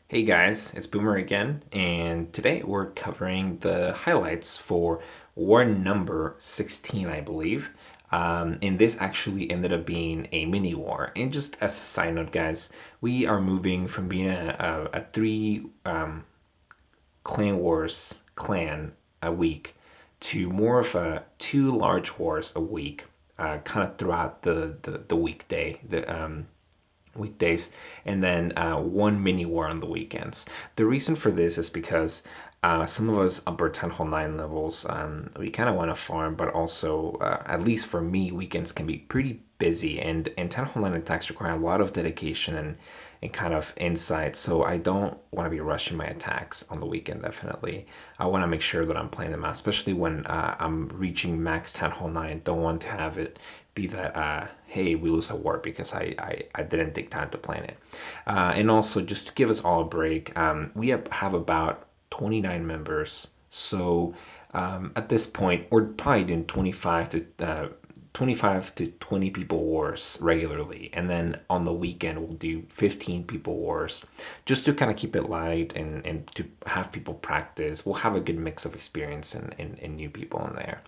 Hey guys, it's Boomer again, and today we're covering the highlights for war number 16, I believe. And this actually ended up being a mini war. And just as a side note, guys, we are moving from being a three clan wars clan a week to more of a two large wars a week, kind of throughout the weekdays, and then one mini war on the weekends. The reason for this is because some of us upper 10 whole 9 levels, we kind of want to farm, but also, at least for me, weekends can be pretty busy, and 10 whole 9 attacks require a lot of dedication and kind of insight. So I don't want to be rushing my attacks on the weekend, definitely. I want to make sure that I'm playing them out, especially when I'm reaching max 10 whole 9. Don't want to have it be that hey, we lose a war because I didn't take time to plan it. And also, just to give us all a break, we have about 29 members. So at this point, we're probably doing 25 to 20 people wars regularly, and then on the weekend we'll do 15 people wars, just to kind of keep it light and to have people practice. We'll have a good mix of experience and new people in there,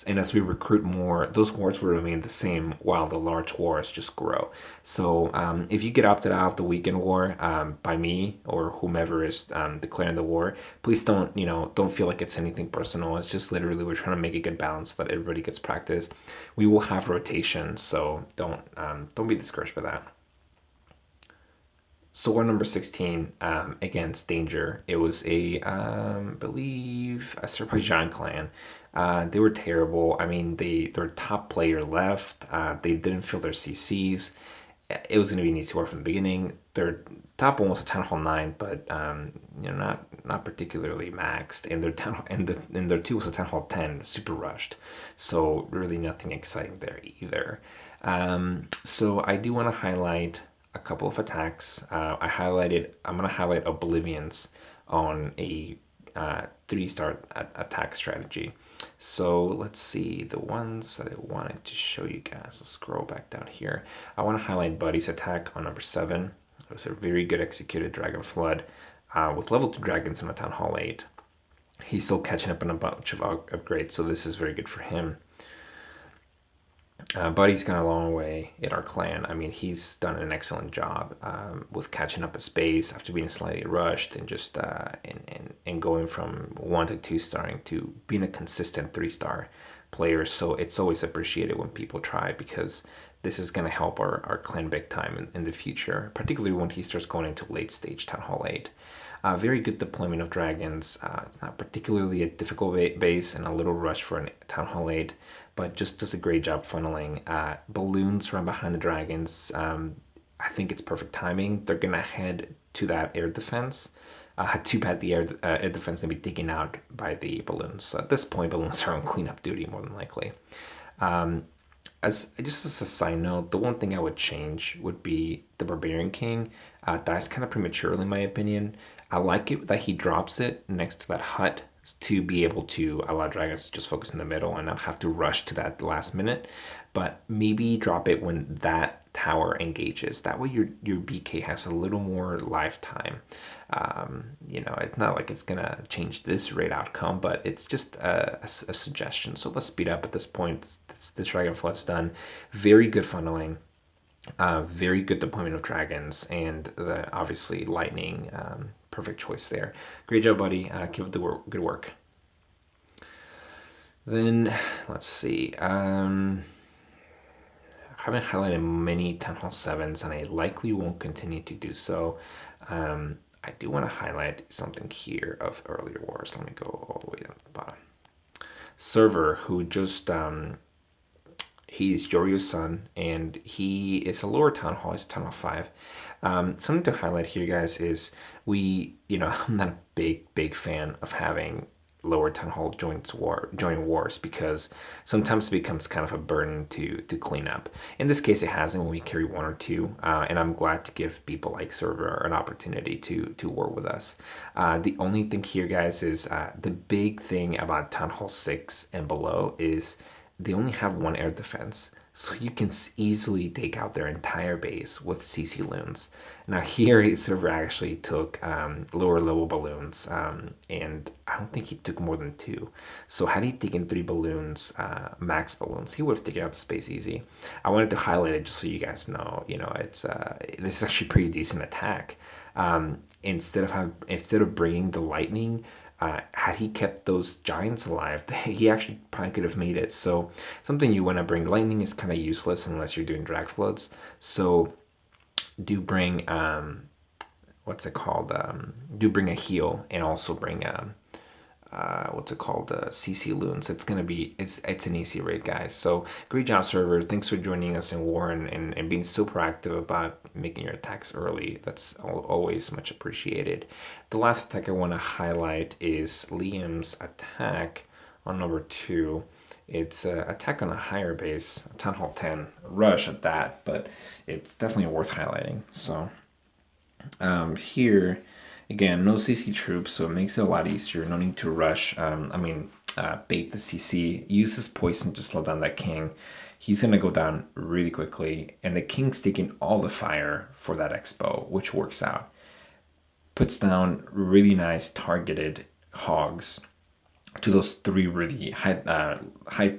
and as we recruit more, those wars will remain the same while the large wars just grow. So if you get opted out of the weekend war, by me or whomever is declaring the war, please don't feel like it's anything personal. It's just literally we're trying to make a good balance so that everybody gets practice. We will have rotation, so don't be discouraged by that. So war number 16, against Danger. It was a believe Azerbaijan clan. They were terrible. I mean, their top player left. They didn't fill their CCs. It was going to be an easy war from the beginning. Their top one was a 10 hole 9, but not particularly maxed. And their 10 and their 2 was a 10 hole 10, super rushed. So really nothing exciting there either. So I do want to highlight a couple of attacks. I'm going to highlight Oblivions on a 3-star attack strategy. So let's see the ones that I wanted to show you guys. Let's scroll back down here. I want to highlight Buddy's attack on number 7. It was a very good executed Dragon Flood with level 2 dragons in a Town Hall 8. He's still catching up on a bunch of upgrades, so this is very good for him. Buddy's gone a long way in our clan. I mean, he's done an excellent job with catching up at space after being slightly rushed and just and going from 1 to 2 starring to being a consistent 3-star player. So it's always appreciated when people try, because this is going to help our clan big time in the future, particularly when he starts going into late stage Town Hall 8. Very good deployment of dragons. It's not particularly a difficult base and a little rush for a Town Hall 8, but just does a great job funneling. Balloons run behind the dragons. I think it's perfect timing. They're going to head to that air defense. Too bad the air defense going to be taken out by the balloons. So at this point, balloons are on cleanup duty more than likely. As a side note, the one thing I would change would be the Barbarian King. Dies kind of prematurely, in my opinion. I like it that he drops it next to that hut to be able to allow dragons to just focus in the middle and not have to rush to that last minute. But maybe drop it when that tower engages. That way your BK has a little more lifetime. It's not like it's gonna change this rate outcome, but it's just a suggestion. So let's speed up at this point. This Dragon Flood's done. Very good funneling. Very good deployment of dragons, and obviously lightning. Perfect choice there. Great job, buddy. Keep up the good work. Then let's see. I haven't highlighted many 10 Hall 7s, and I likely won't continue to do so. I do want to highlight something here of earlier wars. Let me go all the way down to the bottom. Server, who just he's Yorio's son, and he is a lower town hall. He's town hall 5. Something to highlight here, guys, is I'm not a big fan of having lower town hall join wars, because sometimes it becomes kind of a burden to clean up. In this case, it hasn't when we carry 1 or 2, and I'm glad to give people like Server an opportunity to war with us. The only thing here, guys, is the big thing about Town Hall 6 and below is they only have one air defense, so you can easily take out their entire base with CC loons. Now here, server actually took lower level balloons, and I don't think he took more than two. So had he taken three balloons, max balloons, he would have taken out the space easy. I wanted to highlight it just so you guys know, it's this is actually pretty decent attack. Instead of bringing the lightning, had he kept those giants alive, he actually probably could have made it. So something you want to bring lightning is kind of useless unless you're doing drag floods. So do bring what's it called? Do bring a heal and also bring what's it called, CC loons. It's an easy raid, guys. So great job, server. Thanks for joining us in war and being so proactive about making your attacks early. That's always much appreciated. The last attack I want to highlight is Liam's attack on number 2. It's an attack on a higher base, Town Hall 10 rush at that, but it's definitely worth highlighting. So here, again, no CC troops, so it makes it a lot easier. No need to rush. Bait the CC. Use his poison to slow down that king. He's gonna go down really quickly, and the king's taking all the fire for that expo, which works out. Puts down really nice targeted hogs to those 3 really high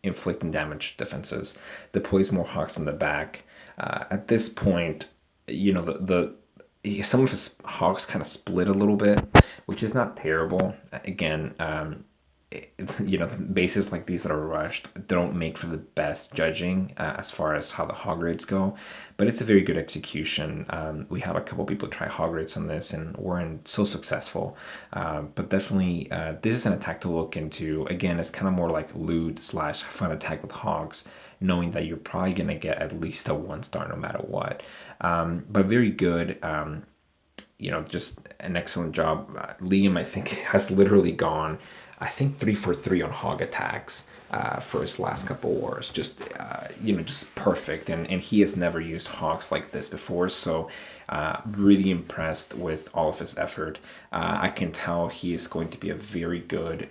inflicting damage defenses. Deploys more hogs in the back. At this point, some of his hogs kind of split a little bit, which is not terrible. Again, bases like these that are rushed don't make for the best judging as far as how the hog rates go, but it's a very good execution. We had a couple people try hog rates on this and weren't so successful, but definitely this is an attack to look into. Again, it's kind of more like loot / fun attack with hogs, knowing that you're probably going to get at least a 1-star no matter what. But very good. Just an excellent job. Liam, I think, has literally gone, 3 for 3 on hog attacks for his last couple wars. Just perfect. And he has never used hogs like this before. So really impressed with all of his effort. I can tell he is going to be a very good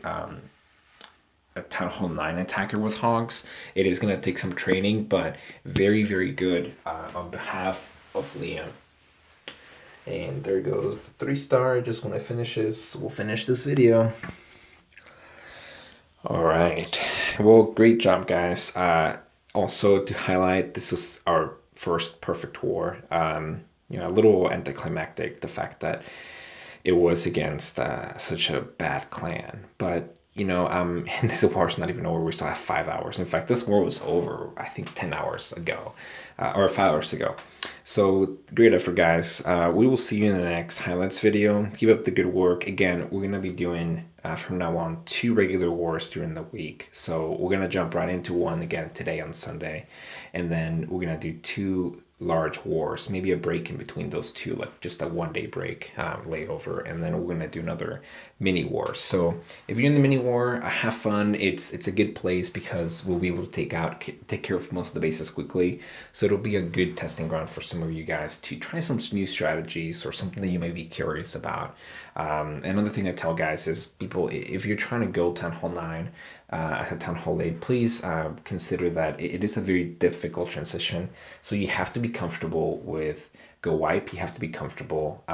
a Town Hall 9 attacker with hogs. It is going to take some training, but very, very good on behalf of Liam. And there goes the 3-star. Just when it finishes, we'll finish this video. All right. Well, great job, guys. Also, to highlight, this was our first perfect war. A little anticlimactic, the fact that it was against such a bad clan. But and this war's not even over. We still have 5 hours. In fact, this war was over, I think, 10 hours ago, or 5 hours ago. So great effort, guys. We will see you in the next highlights video. Keep up the good work. Again, we're going to be doing, from now on, 2 regular wars during the week. So we're going to jump right into one again today on Sunday. And then we're going to do 2 large wars, maybe a break in between those 2, like just a 1-day break, layover, and then we're gonna do another mini war. So if you're in the mini war, have fun. It's a good place because we'll be able to take care of most of the bases quickly. So it'll be a good testing ground for some of you guys to try some new strategies or something that you may be curious about. Another thing I tell guys is, people, if you're trying to go Town Hall 9 as a Town Hall 8, please consider that it is a very difficult transition. So you have to be comfortable with Go Wipe. You have to be comfortable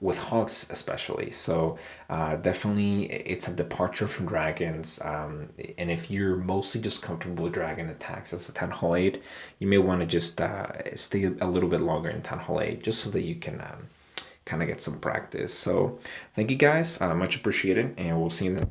with hogs especially. So definitely it's a departure from dragons. And if you're mostly just comfortable with dragon attacks as a Town Hall 8, you may want to just stay a little bit longer in Town Hall 8 just so that you can kind of get some practice. So thank you guys, much appreciated, and we'll see you then.